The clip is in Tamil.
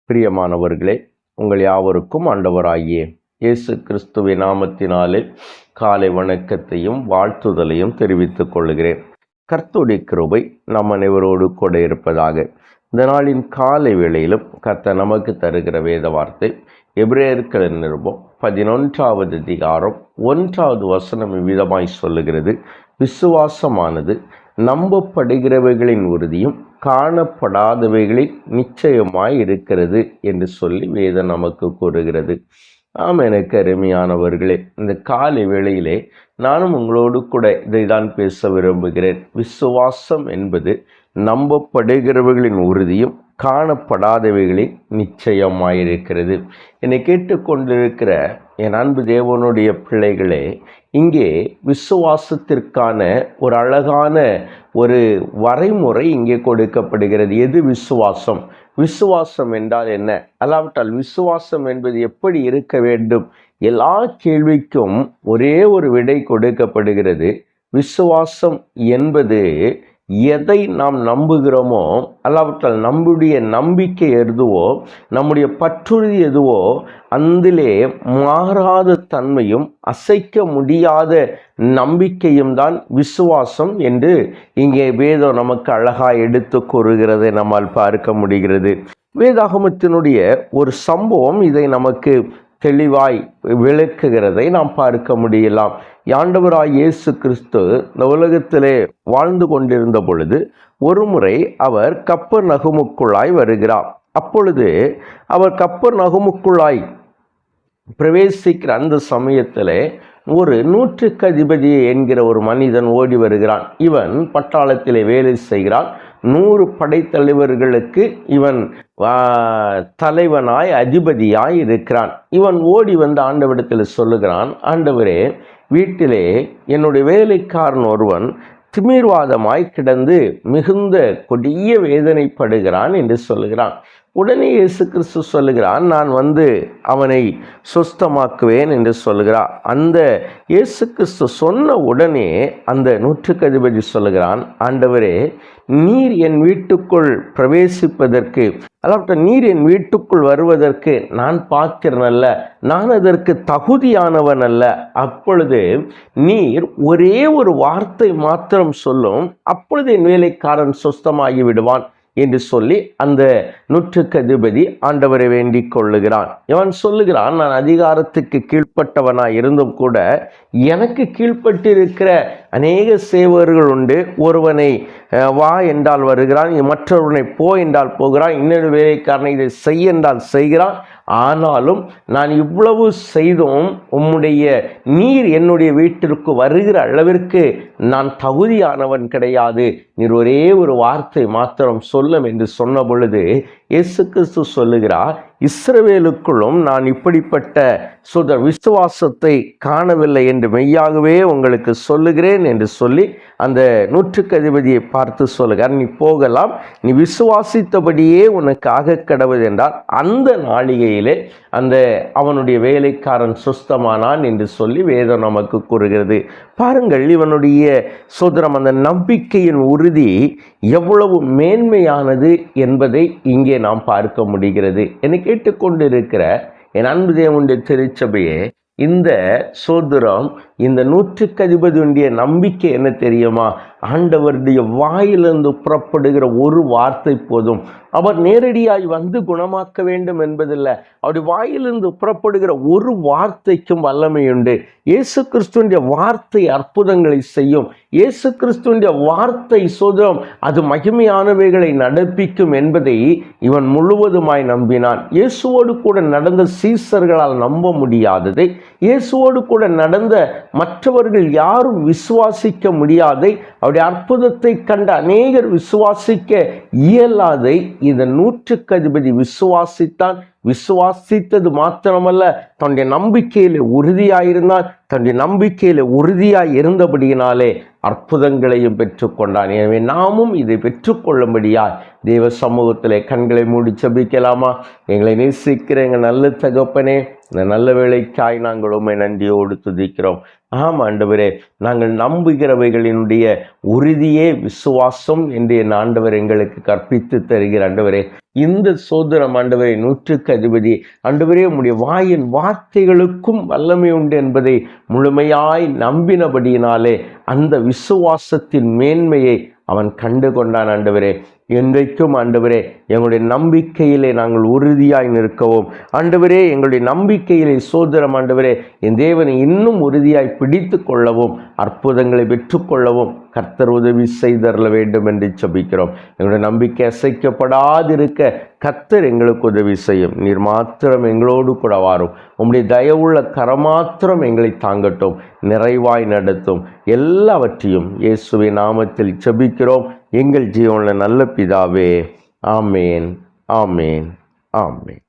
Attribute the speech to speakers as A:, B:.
A: பிரியமானவர்களே, உங்கள் யாவருக்கும் ஆண்டவராகிய இயேசு கிறிஸ்துவின் நாமத்தினாலே காலை வணக்கத்தையும் வாழ்த்துதலையும் தெரிவித்துக் கொள்கிறேன். கர்த்தருடைய கிருபை நம் அனைவரோடு கூட இருப்பதாக. இந்த நாளின் காலை வேளையிலும் கர்த்தர் நமக்கு தருகிற வேத வார்த்தை எபிரேயர்கள் நிருபம் 11வது அதிகாரம் 1வது வசனம் இவ்விதமாய் சொல்லுகிறது: விசுவாசமானது நம்பப்படுகிறவைகளின் உறுதியும் காணப்படாதவைகளில் நிச்சயமாய் இருக்கிறது என்று சொல்லி வேதம் நமக்கு கூறுகிறது. எனக்கு அருமையானவர்களே, இந்த காலை வேளையிலே நானும் உங்களோடு கூட இதை தான் பேச விரும்புகிறேன். விசுவாசம் என்பது நம்பப்படுகிறவர்களின் உறுதியும் காணப்படாதவைகளில் நிச்சயமாயிருக்கிறது. என்னை கேட்டுக்கொண்டிருக்கிற என் அன்பு தேவனுடைய பிள்ளைகளே, இங்கே விசுவாசத்திற்கான ஒரு அழகான ஒரு வரைமுறை இங்கே கொடுக்கப்படுகிறது. எது விசுவாசம்? விசுவாசம் என்றால் என்ன? அல்லாவிட்டால் விசுவாசம் என்பது எப்படி இருக்க வேண்டும்? எல்லா கேள்விக்கும் ஒரே ஒரு விடை கொடுக்கப்படுகிறது. விசுவாசம் என்பது எதை நாம் நம்புகிறோமோ, அல்லாவிட்டால் நம்முடைய நம்பிக்கை எதுவோ, நம்முடைய பற்றுறுதி எதுவோ, அதிலே மாறாத தன்மையும் அசைக்க முடியாத நம்பிக்கையும் தான் விசுவாசம் என்று இங்கே வேதம் நமக்கு அழகாக எடுத்து கூறுகிறதை நம்மால் பார்க்க முடிகிறது. வேதாகமத்தினுடைய ஒரு சம்பவம் இதை நமக்கு தெளிவாய் விளக்குகிறதை நாம் பார்க்க முடியலாம். ஆண்டவராய் இயேசு கிறிஸ்து இந்த உலகத்திலே வாழ்ந்து கொண்டிருந்த பொழுது ஒரு முறை அவர் கப்பர்நகூமுக்குள்ளாய் வருகிறார். அப்பொழுது அவர் கப்பர்நகூமுக்குள்ளாய் பிரவேசிக்கிற அந்த சமயத்தில் ஒரு 100க்கு அதிபதி என்கிற ஒரு மனிதன் ஓடி வருகிறான். இவன் பட்டாளத்திலே வேலை செய்கிறான். 100 படைத்தலைவர்களுக்கு இவன் தலைவனாய் அதிபதியாய் இருக்கிறான். இவன் ஓடி வந்து ஆண்டவரிடத்தில் சொல்லுகிறான்: ஆண்டவரே, வீட்டிலே என்னுடைய வேலைக்காரன் ஒருவன் திமிர்வாதமாய் கிடந்து மிகுந்த கொடிய வேதனைப்படுகிறான் என்று சொல்லுகிறான். உடனே இயேசு கிறிஸ்து சொல்லுகிறான்: நான் வந்து அவனை சுஸ்தமாக்குவேன் என்று சொல்லுகிறான். அந்த இயேசு கிறிஸ்து சொன்ன உடனே அந்த 100க்கு அதிபதி சொல்லுகிறான்: ஆண்டவரே, நீர் என் வீட்டுக்குள் பிரவேசிப்பதற்கு, அதாவது நீர் என் வீட்டுக்குள் வருவதற்கு நான் பார்க்கிறேன் அல்ல, நான் அதற்கு தகுதியானவன் அல்ல. அப்பொழுது நீர் ஒரே ஒரு வார்த்தை மாத்திரம் சொல்லும், அப்பொழுது என் வேலைக்காரன் சுஸ்தமாகி விடுவான் என்று சொல்லி அந்த 100க்கு அதிபதி ஆண்டவரை வேண்டிக் கொள்ளுகிறான். இவன் சொல்லுகிறான்: நான் அதிகாரத்துக்கு கீழ்ப்பட்டவனாய் இருந்தும் கூட எனக்கு கீழ்ப்பட்டிருக்கிற அநேக சேவர்கள் உண்டு. ஒருவனை வா என்றால் வருகிறான், மற்றொருவனை போ என்றால் போகிறான், இன்னொரு வேலைக்காரனை இதை செய் என்றால் செய்கிறான். ஆனாலும் நான் இவ்வளவு செய்தும் உம்முடைய நீர் என்னுடைய வீட்டிற்கு வருகிற அளவிற்கு நான் தகுதியானவன் கிடையாது. நீர் ஒரே ஒரு வார்த்தை மாத்திரம் சொல்லும் என்று சொன்ன பொழுது இயேசு கிறிஸ்து சொல்லுகிறார்: இஸ்ரவேலுக்குள்ளும் நான் இப்படிப்பட்ட விசுவாசத்தை காணவில்லை என்று மெய்யாகவே உங்களுக்கு சொல்லுகிறேன் என்று சொல்லி அந்த 100க்கு அதிபதியை பார்த்து சொல்லுகிறார்: நீ போகலாம், நீ விசுவாசித்தபடியே உனக்கு ஆக கடவுள் என்றார். அந்த நாளிகையிலே அந்த அவனுடைய வேலைக்காரன் சுஸ்தமானான் என்று சொல்லி வேதம் நமக்கு கூறுகிறது. பாருங்கள், இவனுடைய சோதரம், அந்த நம்பிக்கையின் உறுதி எவ்வளவு மேன்மையானது என்பதை இங்கே நாம் பார்க்க முடிகிறது. என்னை கேட்டுக்கொண்டிருக்கிற என் அன்பு தேவனுடைய திருச்சபையே, இந்த சோதரம், இந்த 100க்கு அதிபதியுடைய நம்பிக்கை என்ன தெரியுமா? ஆண்டவருடைய வாயிலிருந்து புறப்படுகிற ஒரு வார்த்தை போதும். அவர் நேரடியாய் வந்து குணமாக்க வேண்டும் என்பதில்லை. அவருடைய வாயிலிருந்து புறப்படுகிற ஒரு வார்த்தைக்கும் வல்லமை உண்டு. இயேசு கிறிஸ்துவினுடைய வார்த்தை அற்புதங்களை செய்யும். இயேசு கிறிஸ்துவினுடைய வார்த்தை சோதரம் அது மகிமையானவைகளை நடப்பிக்கும் என்பதை இவன் முழுவதுமாய் நம்பினான். இயேசுவோடு கூட நடந்த சீசர்களால் நம்ப முடியாததை, இயேசுவோடு கூட நடந்த மற்றவர்கள் யாரும் விசுவாசிக்க முடியாதை, அவருடைய அற்புதத்தை கண்ட அநேகர் விசுவாசிக்க இயலாதை இந்த 100க்கு அதிபதி விசுவாசித்தான். விசுவாசித்தது மாத்திரமல்ல, தன்னுடைய நம்பிக்கையில உறுதியாயிருந்தான். தன்னுடைய நம்பிக்கையில உறுதியாய் இருந்தபடியினாலே அற்புதங்களையும் பெற்றுக்கொண்டான். எனவே நாமும் இதை பெற்றுக்கொள்ளும்படியாய் தேவ சமூகத்திலே கண்களை மூடி ஜெபிக்கலாமா? எங்களை நேசிக்கிற எங்கள் நல்ல தகப்பனே, இந்த நல்ல வேளைக்காய் நாங்கள் உம்மை நன்றியோடு துதிக்கிறோம். ஆம் ஆண்டவரே, நாங்கள் நம்புகிறவைகளினுடைய உறுதியே விசுவாசம் என்று என் ஆண்டவர் எங்களுக்கு கற்பித்து தருகிற ஆண்டவரே, இந்த சோதரம் ஆண்டவரே, 100க்கு அதிபதி ஆண்டவரே, உம்முடைய வாயின் வார்த்தைகளுக்கும் வல்லமை உண்டு என்பதை முழுமையாய் நம்பினபடியினாலே அந்த விசுவாசத்தின் மேன்மையை அவன் கண்டு கொண்டான் ஆண்டவரே. என்றைக்கும் ஆண்டவரே, எங்களுடைய நம்பிக்கையிலே நாங்கள் உறுதியாய் நிற்கவும் ஆண்டவரே, எங்களுடைய நம்பிக்கையிலே சோதரம் ஆண்டவரே, என் தேவனை இன்னும் உறுதியாய் பிடித்து கொள்ளவும் அற்புதங்களை பெற்றுக்கொள்ளவும் கர்த்தர் உதவி செய்தரல வேண்டும் என்று ஜெபிக்கிறோம். எங்களுடைய நம்பிக்கை அசைக்கப்படாதிருக்க கர்த்தர் எங்களுக்கு உதவி செய்யும். நீர் மாத்திரம் எங்களோடு கூட வாரும். உம்முடைய தயவுள்ள கரமாத்திரம் எங்களை தாங்கட்டும், நிறைவாய் நடத்தும். எல்லாவற்றையும் இயேசுவின் நாமத்தில் ஜெபிக்கிறோம் எங்கள் ஜீவனுள்ள நல்ல பிதாவே. ஆமேன், ஆமேன், ஆமேன்.